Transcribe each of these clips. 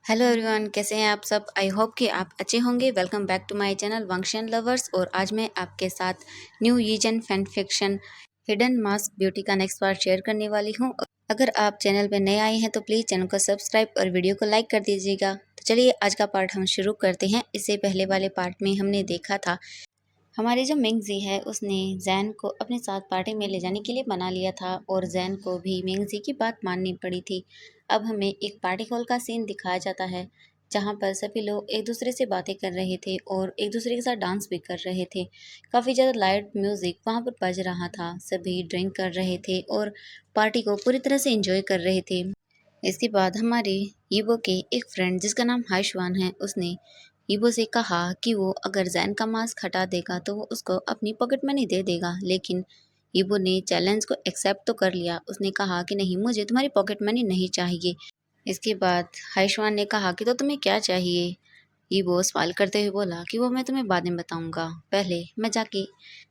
Hello everyone, कैसे हैं आप सब। आई होप कि आप अच्छे होंगे। Welcome back to my channel वंशियन लवर्स। और आज मैं आपके साथ new reason fan fiction hidden mask beauty का नेक्स्ट पार्ट शेयर करने वाली हूं। अगर आप चैनल पर नए आए हैं तो प्लीज़ चैनल को सब्सक्राइब और वीडियो को लाइक कर दीजिएगा। तो चलिए आज का पार्ट हम शुरू करते हैं। इससे पहले वाले पार्ट में हमने देखा था हमारी जो मिंगजी है उसने जैन को अपने साथ पार्टी में ले जाने के लिए मना लिया था और जैन को भी मिंगजी की बात माननी पड़ी थी। अब हमें एक पार्टी हॉल का सीन दिखाया जाता है जहाँ पर सभी लोग एक दूसरे से बातें कर रहे थे और एक दूसरे के साथ डांस भी कर रहे थे। काफ़ी ज़्यादा लाइट म्यूज़िक वहाँ पर बज रहा था। सभी ड्रिंक कर रहे थे और पार्टी को पूरी तरह से एंजॉय कर रहे थे। इसके बाद हमारे ईवो के एक फ्रेंड जिसका नाम हाइशवान है, उसने ईवो से कहा कि वो अगर जैन का मास्क हटा देगा तो वो उसको अपनी पॉकेट मनी दे देगा। लेकिन ईवो ने चैलेंज को एक्सेप्ट तो कर लिया। उसने कहा कि नहीं, मुझे तुम्हारी पॉकेट मनी नहीं चाहिए। इसके बाद हाइशवान ने कहा कि तो तुम्हें क्या चाहिए। ईवो सवाल करते हुए बोला कि वो मैं तुम्हें बाद में बताऊंगा, पहले मैं जाके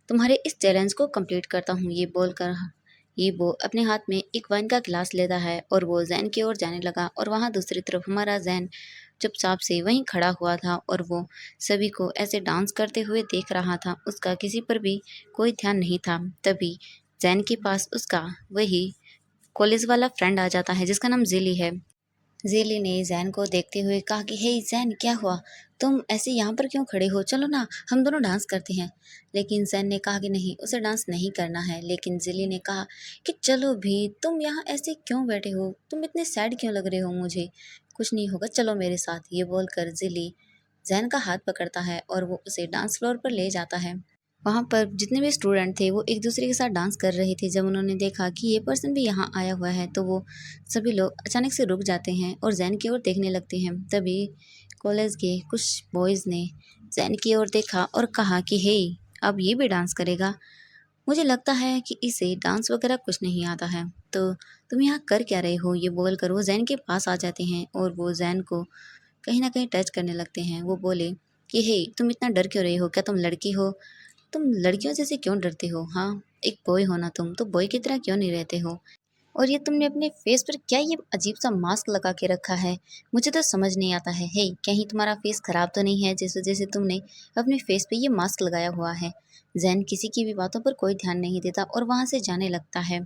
तुम्हारे इस चैलेंज को कंप्लीट करता हूँ। ये बोलकर ईवो अपने हाथ में एक वाइन का गिलास लेता है और वो जैन की ओर जाने लगा। और वहाँ दूसरी तरफ हमारा जैन चुपचाप से वहीं खड़ा हुआ था और वो सभी को ऐसे डांस करते हुए देख रहा था। उसका किसी पर भी कोई ध्यान नहीं था। तभी जैन के पास उसका वही कॉलेज वाला फ्रेंड आ जाता है जिसका नाम जिली है। ज़ेली ने ज़ैन को देखते हुए कहा कि हे ज़ैन, क्या हुआ? तुम ऐसे यहाँ पर क्यों खड़े हो? चलो ना, हम दोनों डांस करते हैं। लेकिन ज़ैन ने कहा कि नहीं, उसे डांस नहीं करना है। लेकिन ज़ेली ने कहा कि चलो भी, तुम यहाँ ऐसे क्यों बैठे हो? तुम इतने सैड क्यों लग रहे हो मुझे? कुछ नहीं होगा, चलो मेरे साथ। ये बोलकर ज़ेली ज़ैन का हाथ पकड़ता है और वो उसे डांस फ्लोर पर ले जाता है। वहाँ पर जितने भी स्टूडेंट थे वो एक दूसरे के साथ डांस कर रहे थे। जब उन्होंने देखा कि ये पर्सन भी यहाँ आया हुआ है तो वो सभी लोग अचानक से रुक जाते हैं और जैन की ओर देखने लगते हैं। तभी कॉलेज के कुछ बॉयज़ ने जैन की ओर देखा और कहा कि हे, अब ये भी डांस करेगा? मुझे लगता है कि इसे डांस वगैरह कुछ नहीं आता है, तो तुम यहाँ कर क्या रहे हो? ये बोलकर वो जैन के पास आ जाते हैं और वो जैन को कहीं ना कहीं टच करने लगते हैं। वो बोले कि हे, तुम इतना डर क्यों रहे हो? क्या तुम लड़की हो? तुम लड़कियों जैसे क्यों डरते हो? हाँ, एक बॉय हो ना तुम, तो बॉय की तरह क्यों नहीं रहते हो? और ये तुमने अपने फेस पर क्या ये अजीब सा मास्क लगा के रखा है? मुझे तो समझ नहीं आता है। हे, कहीं तुम्हारा फेस खराब तो नहीं है जिस वजह से तुमने अपने फेस पे ये मास्क लगाया हुआ है? जैन किसी की भी बातों पर कोई ध्यान नहीं देता और वहाँ से जाने लगता है।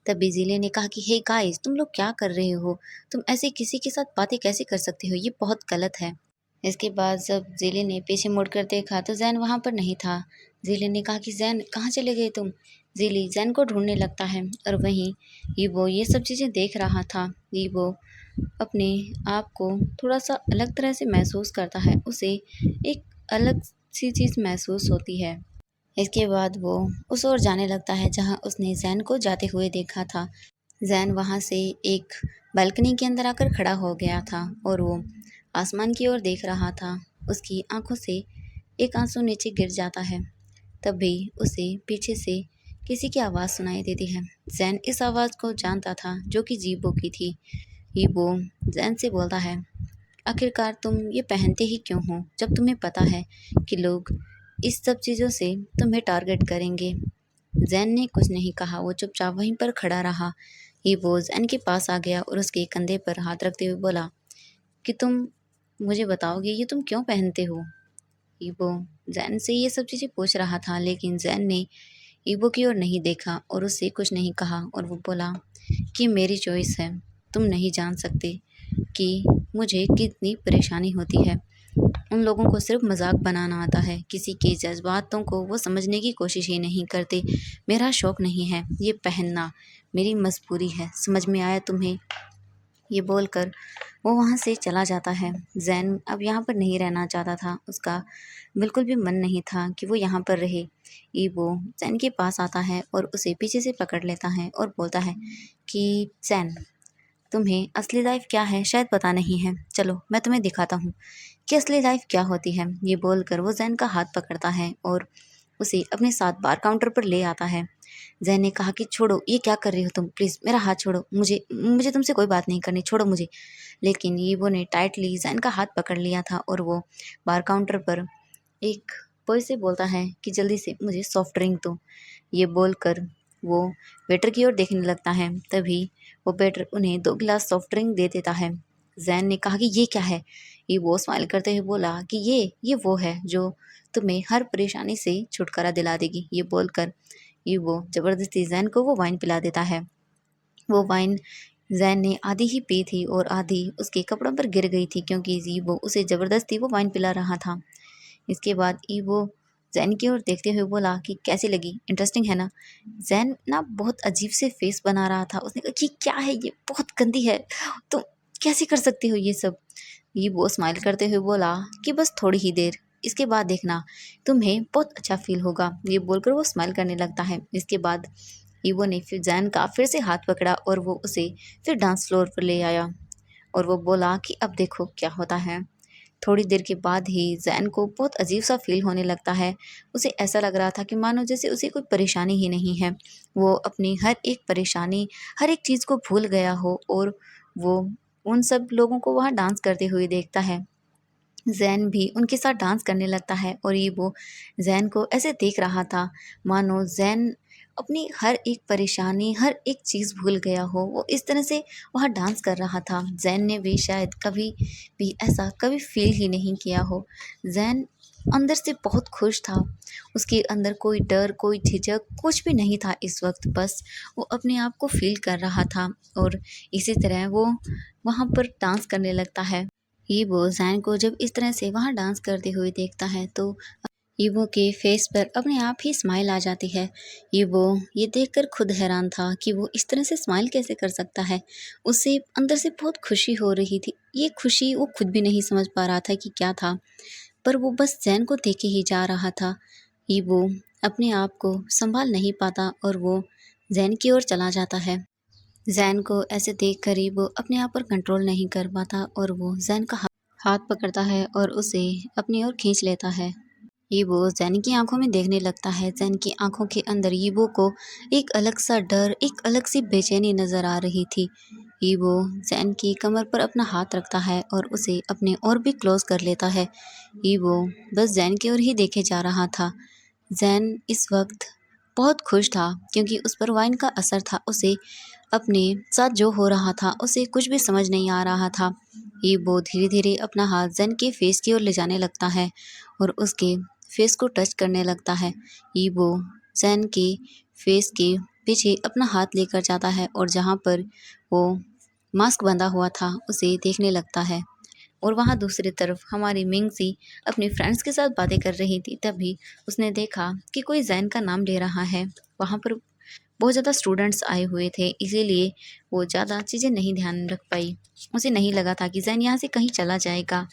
तभी जिले ने कहा कि हे गाइस, तुम लोग क्या कर रहे हो? तुम ऐसे किसी के साथ बातें कैसे कर सकते हो? ये बहुत गलत है। इसके बाद जब ज़ेली ने पीछे मुड़कर देखा तो ज़ैन वहाँ पर नहीं था। ज़ेली ने कहा कि ज़ैन, कहाँ चले गए तुम? ज़ेली ज़ैन को ढूंढने लगता है और वहीं ईवो ये सब चीज़ें देख रहा था। ईवो अपने आप को थोड़ा सा अलग तरह से महसूस करता है। उसे एक अलग सी चीज़ महसूस होती है। इसके बाद वो उस ओर जाने लगता है जहाँ उसने ज़ैन को जाते हुए देखा था। ज़ैन वहाँ से एक बालकनी के अंदर आकर खड़ा हो गया था और वो आसमान की ओर देख रहा था। उसकी आंखों से एक आंसू नीचे गिर जाता है। तभी उसे पीछे से किसी की आवाज़ सुनाई देती है। ज़ैन इस आवाज़ को जानता था जो कि जीबो की थी। जीबो ज़ैन से बोलता है, आखिरकार तुम ये पहनते ही क्यों हो जब तुम्हें पता है कि लोग इस सब चीज़ों से तुम्हें टारगेट करेंगे? ज़ैन ने कुछ नहीं कहा। वो चुपचाप वहीं पर खड़ा रहा। वो ज़ैन के पास आ गया और उसके कंधे पर हाथ रखते हुए बोला कि तुम मुझे बताओगे ये तुम क्यों पहनते हो? ईबो ज़ैन से ये सब चीज़ें पूछ रहा था लेकिन ज़ैन ने ईबो की ओर नहीं देखा और उससे कुछ नहीं कहा और वो बोला कि मेरी चॉइस है। तुम नहीं जान सकते कि मुझे कितनी परेशानी होती है। उन लोगों को सिर्फ मजाक बनाना आता है। किसी के जज्बातों को वो समझने की कोशिश ही नहीं करते। मेरा शौक नहीं है ये पहनना, मेरी मजबूरी है। समझ में आया तुम्हें? ये बोलकर वो वहाँ से चला जाता है। ज़ैन अब यहाँ पर नहीं रहना चाहता था। उसका बिल्कुल भी मन नहीं था कि वो यहाँ पर रहे। ईवो ज़ैन के पास आता है और उसे पीछे से पकड़ लेता है और बोलता है कि ज़ैन, तुम्हें असली लाइफ क्या है शायद पता नहीं है। चलो मैं तुम्हें दिखाता हूँ कि असली लाइफ क्या होती है। ये बोलकर वो ज़ैन का हाथ पकड़ता है और उसे अपने साथ बार काउंटर पर ले आता है। ज़ैन ने कहा कि छोड़ो, ये क्या कर रही हो तुम? प्लीज़ मेरा हाथ छोड़ो, मुझे मुझे तुमसे कोई बात नहीं करनी, छोड़ो मुझे। लेकिन ईवो ने टाइटली ज़ैन का हाथ पकड़ लिया था और वो बार काउंटर पर एक बॉय से बोलता है कि जल्दी से मुझे सॉफ्ट ड्रिंक दो। ये बोलकर वो वेटर की ओर देखने लगता है। तभी वो वेटर उन्हें 2 गिलास सॉफ्ट ड्रिंक दे देता है। जैन ने कहा कि ये क्या है। ये वो स्माइल करते हुए बोला कि ये वो है जो तुम्हें हर परेशानी से छुटकारा दिला देगी। ये बोलकर ये वो जबरदस्ती जैन को वो वाइन पिला देता है। वो वाइन जैन ने आधी ही पी थी और आधी उसके कपड़ों पर गिर गई थी क्योंकि ईवो उसे जबरदस्ती वो वाइन पिला रहा था। इसके बाद ईवो जैन की ओर देखते हुए बोला कि कैसी लगी, इंटरेस्टिंग है ना। जैन ना बहुत अजीब से फेस बना रहा था। उसने कहा कि क्या है ये, बहुत गंदी है, तुम कैसे कर सकते हो ये सब। ये वो स्माइल करते हुए बोला कि बस थोड़ी ही देर, इसके बाद देखना तुम्हें बहुत अच्छा फील होगा। ये बोलकर वो स्माइल करने लगता है। इसके बाद ईवो ने फिर जैन का फिर से हाथ पकड़ा और वो उसे फिर डांस फ्लोर पर ले आया और वो बोला कि अब देखो क्या होता है। थोड़ी देर के बाद ही जैन को बहुत अजीब सा फील होने लगता है। उसे ऐसा लग रहा था कि मानो जैसे उसे कोई परेशानी ही नहीं है। वो अपनी हर एक परेशानी, हर एक चीज़ को भूल गया हो और वो उन सब लोगों को वहाँ डांस करते हुए देखता है। जैन भी उनके साथ डांस करने लगता है और ये वो जैन को ऐसे देख रहा था मानो जैन अपनी हर एक परेशानी, हर एक चीज़ भूल गया हो। वो इस तरह से वहाँ डांस कर रहा था। जैन ने भी शायद कभी भी ऐसा कभी फील ही नहीं किया हो। जैन अंदर से बहुत खुश था। उसके अंदर कोई डर, कोई झिझक कुछ भी नहीं था इस वक्त। बस वो अपने आप को फील कर रहा था और इसी तरह वो वहाँ पर डांस करने लगता है। ईवो जैन को जब इस तरह से वहाँ डांस करते हुए देखता है तो ईवो के फेस पर अपने आप ही स्माइल आ जाती है। ईवो ये देखकर खुद हैरान था कि वो इस तरह से स्माइल कैसे कर सकता है। उसे अंदर से बहुत खुशी हो रही थी। ये खुशी वो खुद भी नहीं समझ पा रहा था कि क्या था, पर वो बस जैन को देखे ही जा रहा था। ईवो अपने आप को संभाल नहीं पाता और वो जैन की ओर चला जाता है। जैन को ऐसे देखकर ही वो अपने आप पर कंट्रोल नहीं कर पाता और वो जैन का हाथ पकड़ता है और उसे अपनी ओर खींच लेता है। ईवो जैन की आंखों में देखने लगता है। जैन की आंखों के अंदर ईवो को एक अलग सा डर, एक अलग सी बेचैनी नजर आ रही थी। ईवो जैन की कमर पर अपना हाथ रखता है और उसे अपने और भी क्लोज कर लेता है। ईवो बस जैन की ओर ही देखे जा रहा था। जैन इस वक्त बहुत खुश था क्योंकि उस पर वाइन का असर था। उसे अपने साथ जो हो रहा था उसे कुछ भी समझ नहीं आ रहा था। ये वो धीरे धीरे अपना हाथ जैन के फेस की ओर ले जाने लगता है और उसके फेस को टच करने लगता है। ये वो जैन के फेस के पीछे अपना हाथ लेकर जाता है और जहाँ पर वो मास्क बंधा हुआ था उसे देखने लगता है। और वहाँ दूसरी तरफ हमारी मिंगसी अपनी फ्रेंड्स के साथ बातें कर रही थी। तभी उसने देखा कि कोई जैन का नाम ले रहा है। वहाँ पर बहुत ज़्यादा स्टूडेंट्स आए हुए थे, इसीलिए वो ज़्यादा चीज़ें नहीं ध्यान रख पाई। उसे नहीं लगा था कि जैन यहाँ से कहीं चला जाएगा।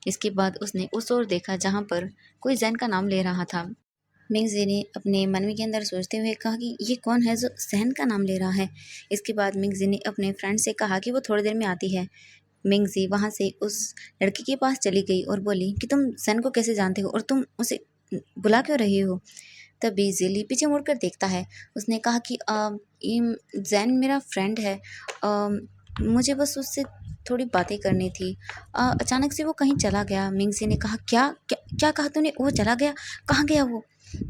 इसके बाद उसने उस ओर देखा जहाँ पर कोई जैन का नाम ले रहा था। मिंगजी ने अपने मन के अंदर सोचते हुए कहा कि ये कौन है जो जैन का नाम ले रहा है। इसके बाद मिंगजी ने अपने फ्रेंड से कहा कि वो थोड़ी देर में आती है। मिंगजी वहाँ से उस लड़की के पास चली गई और बोली कि तुम जैन को कैसे जानते हो और तुम उसे बुला क्यों रही हो। तभी ज़िली पीछे मुड़कर देखता है। उसने कहा कि ये जैन मेरा फ्रेंड है, मुझे बस उससे थोड़ी बातें करनी थी। अचानक से वो कहीं चला गया। मिंगजी ने कहा क्या क्या क्या कहा तूने, वो चला गया, कहाँ गया वो।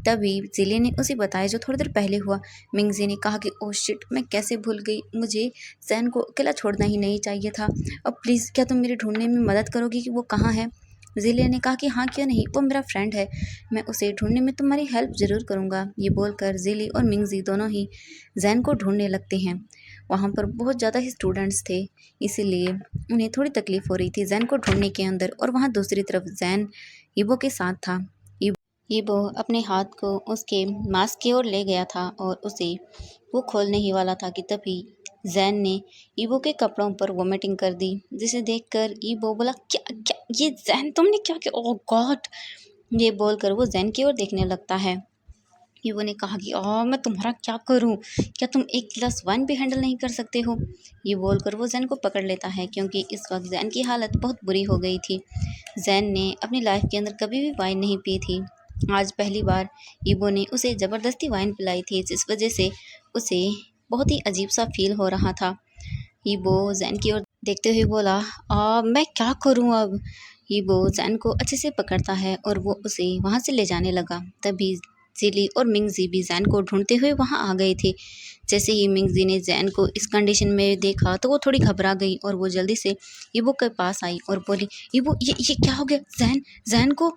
तभी ज़िली ने उसे बताया जो थोड़ी देर पहले हुआ। मिंगजी ने कहा कि ओह शिट, मैं कैसे भूल गई, मुझे जैन को अकेला छोड़ना ही नहीं चाहिए था। अब प्लीज़ क्या तुम मेरे ढूंढने में मदद करोगी कि वो कहाँ है। ज़िलिया ने कहा कि हाँ क्यों नहीं, वो मेरा फ्रेंड है, मैं उसे ढूंढने में तुम्हारी हेल्प ज़रूर करूँगा। ये बोलकर ज़िली और मिंगजी दोनों ही जैन को ढूंढने लगते हैं। वहाँ पर बहुत ज़्यादा ही स्टूडेंट्स थे, इसीलिए उन्हें थोड़ी तकलीफ़ हो रही थी जैन को ढूंढने के अंदर। और वहाँ दूसरी तरफ जैन ईबो के साथ था। ईबो अपने हाथ को उसके मास्क की ओर ले गया था और उसे वो खोलने ही वाला था कि तभी जैन ने ईबो के कपड़ों पर वोमिटिंग कर दी, जिसे देखकर ईबो बोला क्या क्या ये जैन तुमने क्या किया, ओह गॉड। ये बोलकर वो जैन की ओर देखने लगता है। ईबो ने कहा कि मैं तुम्हारा क्या करूं, क्या तुम एक गिलास वाइन भी हैंडल नहीं कर सकते हो। ये बोलकर वो जैन को पकड़ लेता है क्योंकि इस वक्त जैन की हालत बहुत बुरी हो गई थी। जैन ने अपनी लाइफ के अंदर कभी भी वाइन नहीं पी थी। आज पहली बार ईबो ने उसे ज़बरदस्ती वाइन पिलाई थी, जिस वजह से उसे बहुत ही अजीब सा फील हो रहा था। ईबो जैन की ओर देखते हुए बोला मैं क्या करूं अब। ईबो जैन को अच्छे से पकड़ता है और वो उसे वहाँ से ले जाने लगा। तभी जिली और मिंगजी भी जैन को ढूंढते हुए वहाँ आ गए थे। जैसे ही मिंगजी ने जैन को इस कंडीशन में देखा तो वो थोड़ी घबरा गई और वो जल्दी से ईबो के पास आई और बोली, ईबो ये क्या हो गया जैन जैन को।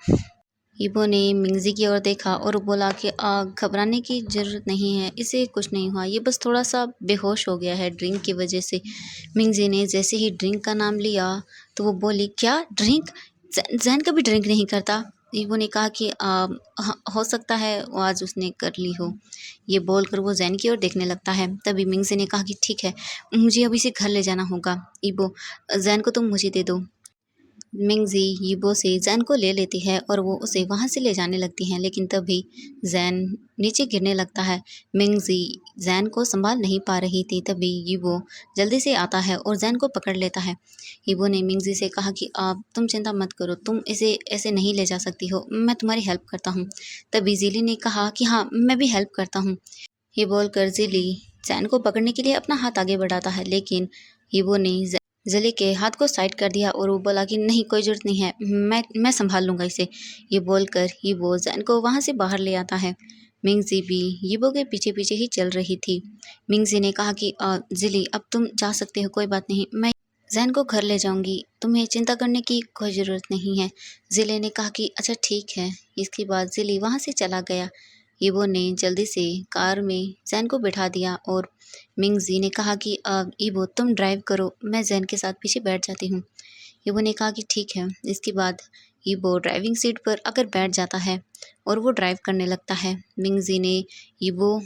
ईबो ने मिंगजी की ओर देखा और बोला कि घबराने की ज़रूरत नहीं है, इसे कुछ नहीं हुआ, ये बस थोड़ा सा बेहोश हो गया है ड्रिंक की वजह से। मिंगजी ने जैसे ही ड्रिंक का नाम लिया तो वो बोली, क्या ड्रिंक? जैन कभी ड्रिंक नहीं करता। ईबो ने कहा कि हो सकता है वो आज उसने कर ली हो। ये बोलकर वो जैन की ओर देखने लगता है। तभी मिंगजी ने कहा कि ठीक है, मुझे अभी से घर ले जाना होगा। ईबो, जैन को तुम मुझे दे दो। मिंगजी यीबो से जैन को ले लेती है और वो उसे वहाँ से ले जाने लगती हैं, लेकिन तभी जैन नीचे गिरने लगता है। मिंगजी जैन को संभाल नहीं पा रही थी। तभी यीबो जल्दी से आता है और जैन को पकड़ लेता है। यीबो ने मिंगजी से कहा कि आप तुम चिंता मत करो, तुम इसे ऐसे नहीं ले जा सकती हो, मैं तुम्हारी हेल्प करता हूँ। तभी जिली ने कहा कि हाँ, मैं भी हेल्प करता हूँ। ये बोलकर जिली जैन को पकड़ने के लिए अपना हाथ आगे बढ़ाता है, लेकिन यीबो ने जिली के हाथ को साइड कर दिया और वो बोला कि नहीं, कोई ज़रूरत नहीं है, मैं संभाल लूँगा इसे। ये बोलकर यीबो जैन को वहाँ से बाहर ले आता है। मिंगजी भी यीबो के पीछे पीछे ही चल रही थी। मिंगजी ने कहा कि जिली, अब तुम जा सकते हो, कोई बात नहीं, मैं जैन को घर ले जाऊंगी, तुम्हें चिंता करने की कोई ज़रूरत नहीं है। जिले ने कहा कि अच्छा ठीक है। इसके बाद जिली वहाँ से चला गया। ईबो ने जल्दी से कार में जैन को बिठा दिया और मिंगजी ने कहा कि ईबो तुम ड्राइव करो, मैं जैन के साथ पीछे बैठ जाती हूँ। ईबो ने कहा कि ठीक है। इसके बाद ईबो ड्राइविंग सीट पर आकर बैठ जाता है और वो ड्राइव करने लगता है। मिंगजी ने ईबो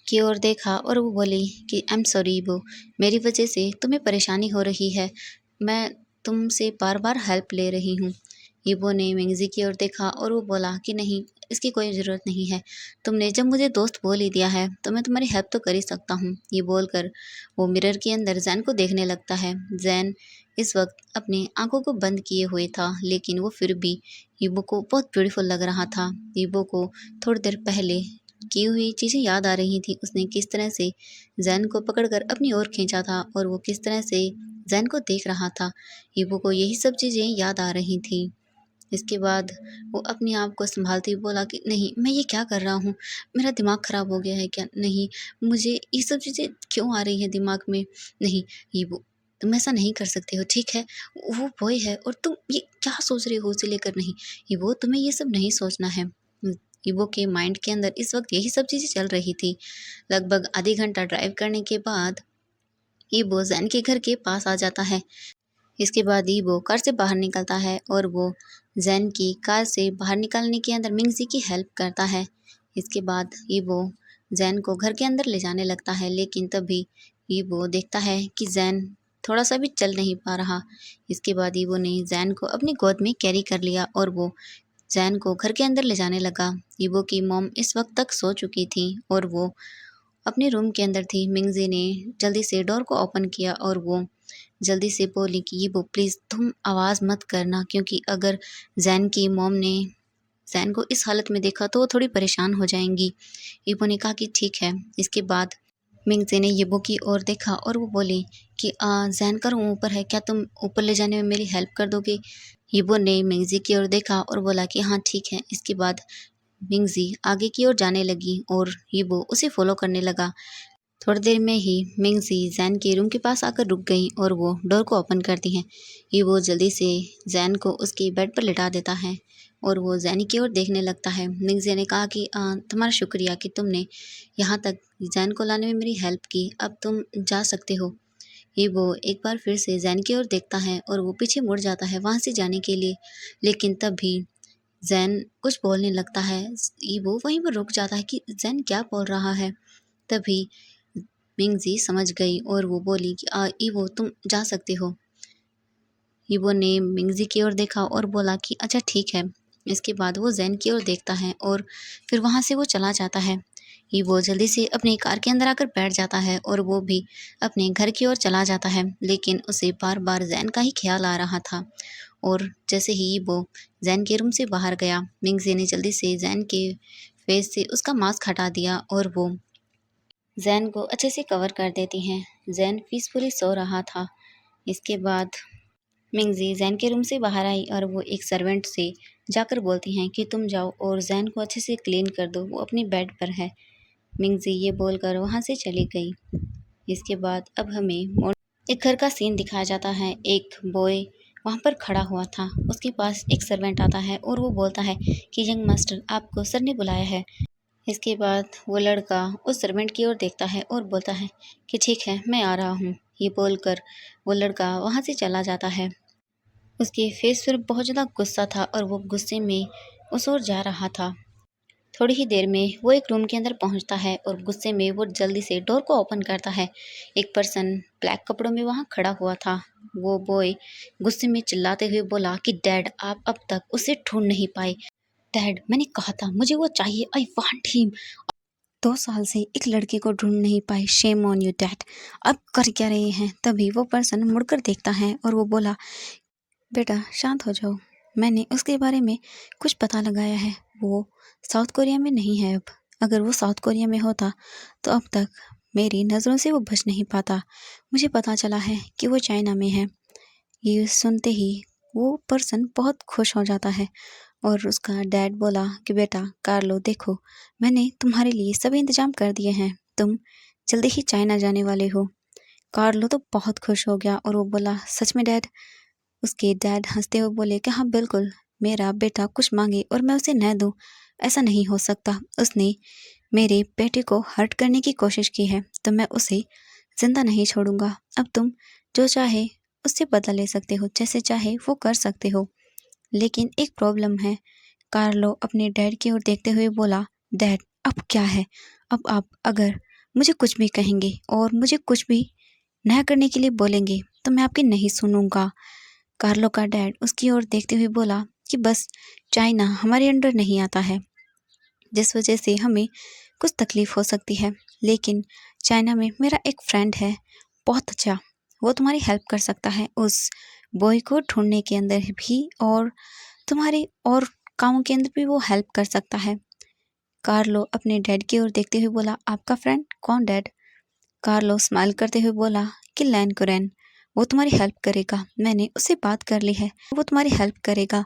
की ओर देखा और वो बोली कि आई एम सॉरी ईबो, मेरी वजह से तुम्हें परेशानी हो रही है, मैं तुमसे बार बार हेल्प ले रही हूँ। ईबो ने मिंगजी की ओर देखा और वो बोला कि नहीं, इसकी कोई ज़रूरत नहीं है, तुमने जब मुझे दोस्त बोल ही दिया है तो मैं तुम्हारी हेल्प तो कर ही सकता हूँ। ये बोलकर वो मिरर के अंदर जैन को देखने लगता है। जैन इस वक्त अपनी आंखों को बंद किए हुए था, लेकिन वो फिर भी ईबो को बहुत ब्यूटीफुल लग रहा था। ईबो को थोड़ी देर पहले की हुई चीज़ें याद आ रही थी। उसने किस तरह से जैन को पकड़कर अपनी ओर खींचा था और वो किस तरह से जैन को देख रहा था। ईबो को यही सब चीज़ें याद आ रही थी। इसके बाद वो अपने आप को संभालते हुए बोला कि नहीं, मैं ये क्या कर रहा हूँ, मेरा दिमाग ख़राब हो गया है क्या? नहीं, मुझे ये सब चीज़ें क्यों आ रही हैं दिमाग में? नहीं, ईबो तुम ऐसा नहीं कर सकते हो, ठीक है? वो बॉय है और तुम ये क्या सोच रहे हो उसे लेकर? नहीं ईबो, तुम्हें ये सब नहीं सोचना है। ईबो के माइंड के अंदर इस वक्त यही सब चीज़ें चल रही थी। लगभग आधे घंटा ड्राइव करने के बाद ईबो जैन के घर के पास आ जाता है। इसके बाद ईबो कार से बाहर निकलता है और वो जैन की कार से बाहर निकालने के अंदर मिंगजी की हेल्प करता है। इसके बाद ईबो जैन को घर के अंदर ले जाने लगता है, लेकिन तभी ईबो देखता है कि जैन थोड़ा सा भी चल नहीं पा रहा। इसके बाद ईबो ने जैन को अपनी गोद में कैरी कर लिया और वो जैन को घर के अंदर ले जाने लगा। ईबो की मॉम इस वक्त तक सो चुकी थी और वो अपने रूम के अंदर थी। मिंगजी ने जल्दी से डोर को ओपन किया और वो जल्दी से बोली कि ईबो प्लीज़ तुम आवाज़ मत करना, क्योंकि अगर जैन की मॉम ने जैन को इस हालत में देखा तो वो थोड़ी परेशान हो जाएंगी। ईबो ने कहा कि ठीक है। इसके बाद मिंगजे ने ईबो की ओर देखा और वो बोली कि जैन का रूम ऊपर है, क्या तुम ऊपर ले जाने में मेरी हेल्प कर दोगे? ईबो ने मिंगजी की ओर देखा और बोला कि हाँ ठीक है। इसके बाद मिंगजी आगे की ओर जाने लगी और ईबो उसे फॉलो करने लगा। थोड़ी देर में ही मिंगजी जैन के रूम के पास आकर रुक गई और वो डोर को ओपन करती हैं। ईबो जल्दी से जैन को उसके बेड पर लिटा देता है और वो जैन की ओर देखने लगता है। मिंगजी ने कहा कि तुम्हारा शुक्रिया कि तुमने यहाँ तक जैन को लाने में मेरी हेल्प की, अब तुम जा सकते हो। ईबो एक बार फिर से जैन की ओर देखता है और वो पीछे मुड़ जाता है वहाँ से जाने के लिए, लेकिन तभी जैन कुछ बोलने लगता है। ईबो वहीं पर रुक जाता है कि जैन क्या बोल रहा है। तभी मिंगजी समझ गई और वो बोली कि ईबो तुम जा सकते हो। ईबो ने मिंगजी की ओर देखा और बोला कि अच्छा ठीक है। इसके बाद वो जैन की ओर देखता है और फिर वहाँ से वो चला जाता है। ईबो जल्दी से अपनी कार के अंदर आकर बैठ जाता है और वो भी अपने घर की ओर चला जाता है, लेकिन उसे बार बार जैन का ही ख्याल आ रहा था। और जैसे ही ईबो जैन के रूम से बाहर गया, मिंगजी ने जल्दी से जैन के फेस से उसका मास्क हटा दिया और वो जैन को अच्छे से कवर कर देती हैं। जैन पीसफुली सो रहा था। इसके बाद मिंगजी जैन के रूम से बाहर आई और वो एक सर्वेंट से जाकर बोलती हैं कि तुम जाओ और जैन को अच्छे से क्लीन कर दो, वो अपनी बेड पर है। मिंगजी ये बोलकर वहाँ से चली गई। इसके बाद अब हमें एक घर का सीन दिखाया जाता है। एक बॉय वहाँ पर खड़ा हुआ था। उसके पास एक सर्वेंट आता है और वो बोलता है कि यंग मास्टर, आपको सर ने बुलाया है। इसके बाद वो लड़का उस सर्वेंट की ओर देखता है और बोलता है कि ठीक है, मैं आ रहा हूँ। ये बोलकर वो लड़का वहाँ से चला जाता है। उसके फेस पर बहुत ज़्यादा गुस्सा था और वो गुस्से में उस ओर जा रहा था। थोड़ी ही देर में वो एक रूम के अंदर पहुंचता है और गुस्से में वो जल्दी से डोर को ओपन करता है। एक पर्सन ब्लैक कपड़ों में वहां खड़ा हुआ था। वो बॉय गुस्से में चिल्लाते हुए बोला कि डैड, आप अब तक उसे ढूंढ नहीं पाए। डैड, मैंने कहा था मुझे वो चाहिए, आई वांट हिम। 2 साल से एक लड़के को ढूंढ नहीं पाए, शेम ऑन यू डैड। अब कर क्या रहे हैं? तभी वो पर्सन मुड़कर देखता है और वो बोला, बेटा शांत हो जाओ, मैंने उसके बारे में कुछ पता लगाया है। वो साउथ कोरिया में नहीं है अब। अगर वो साउथ कोरिया में होता तो अब तक मेरी नज़रों से वो बच नहीं पाता। मुझे पता चला है कि वो चाइना में है। ये सुनते ही वो पर्सन बहुत खुश हो जाता है और उसका डैड बोला कि बेटा कार्लो, देखो मैंने तुम्हारे लिए सभी इंतजाम कर दिए हैं, तुम जल्दी ही चाइना जाने वाले हो। कार्लो तो बहुत खुश हो गया और वो बोला, सच में डैड? उसके डैड हंसते हुए बोले कि हाँ बिल्कुल, मेरा बेटा कुछ मांगे और मैं उसे न दूं, ऐसा नहीं हो सकता। उसने मेरे बेटे को हर्ट करने की कोशिश की है तो मैं उसे जिंदा नहीं छोड़ूंगा। अब तुम जो चाहे उससे बदला ले सकते हो, जैसे चाहे वो कर सकते हो। लेकिन एक प्रॉब्लम है। कार्लो अपने डैड की ओर देखते हुए बोला, डैड अब क्या है? अब आप अगर मुझे कुछ भी कहेंगे और मुझे कुछ भी नया करने के लिए बोलेंगे तो मैं आपकी नहीं सुनूंगा। कार्लो का डैड उसकी ओर देखते हुए बोला कि बस चाइना हमारे अंडर नहीं आता है, जिस वजह से हमें कुछ तकलीफ हो सकती है। लेकिन चाइना में मेरा एक फ्रेंड है, बहुत अच्छा, वो तुम्हारी हेल्प कर सकता है उस बॉय को ढूंढने के अंदर भी और तुम्हारी और कामों के अंदर भी वो हेल्प कर सकता है। कार्लो अपने डैड की ओर देखते हुए बोला, आपका फ्रेंड कौन डैड? कार्लो स्माइल करते हुए बोला कि लैन कुरैन, वो तुम्हारी हेल्प करेगा, मैंने उससे बात कर ली है, वो तुम्हारी हेल्प करेगा,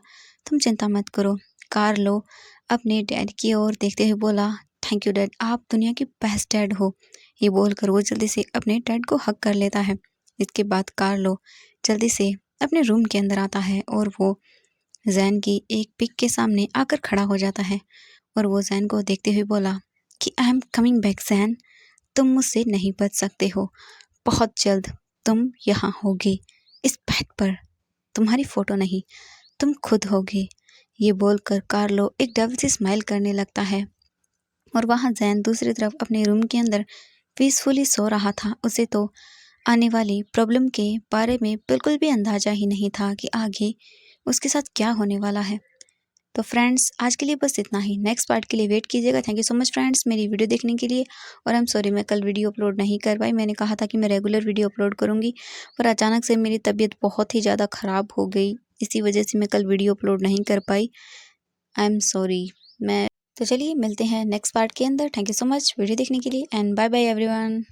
तुम चिंता मत करो। कार्लो अपने डैड की ओर देखते हुए बोला, थैंक यू डैड, आप दुनिया की बेस्ट डैड हो। ये बोलकर वो जल्दी से अपने डैड को हक कर लेता है। इसके बाद कार्लो जल्दी से अपने रूम के अंदर आता है और वो जैन की एक पिक के सामने आकर खड़ा हो जाता है और वो जैन को देखते हुए बोला कि I am coming back Jain, तुम मुझसे नहीं बच सकते हो, बहुत जल्द तुम यहाँ होगे, इस बेड पर, तुम्हारी फोटो नहीं, तुम खुद होगे। ये बोलकर कार्लो एक डबल सी स्माइल करने लगता है और वहाँ जैन दूसरी तरफ अपने रूम के अंदर पीसफुली सो रहा था। उसे तो आने वाली प्रॉब्लम के बारे में बिल्कुल भी अंदाजा ही नहीं था कि आगे उसके साथ क्या होने वाला है। तो फ्रेंड्स आज के लिए बस इतना ही, नेक्स्ट पार्ट के लिए वेट कीजिएगा। Thank you so much friends मेरी वीडियो देखने के लिए। और आई एम सॉरी मैं कल वीडियो अपलोड नहीं कर पाई, मैंने कहा था कि मैं रेगुलर वीडियो अपलोड करूँगी, पर अचानक से मेरी तबीयत बहुत ही ज़्यादा ख़राब हो गई, इसी वजह से मैं कल वीडियो अपलोड नहीं कर पाई। I am sorry. मैं तो चलिए मिलते हैं नेक्स्ट पार्ट के अंदर। Thank you so much video देखने के लिए एंड बाय बाय एवरीवन।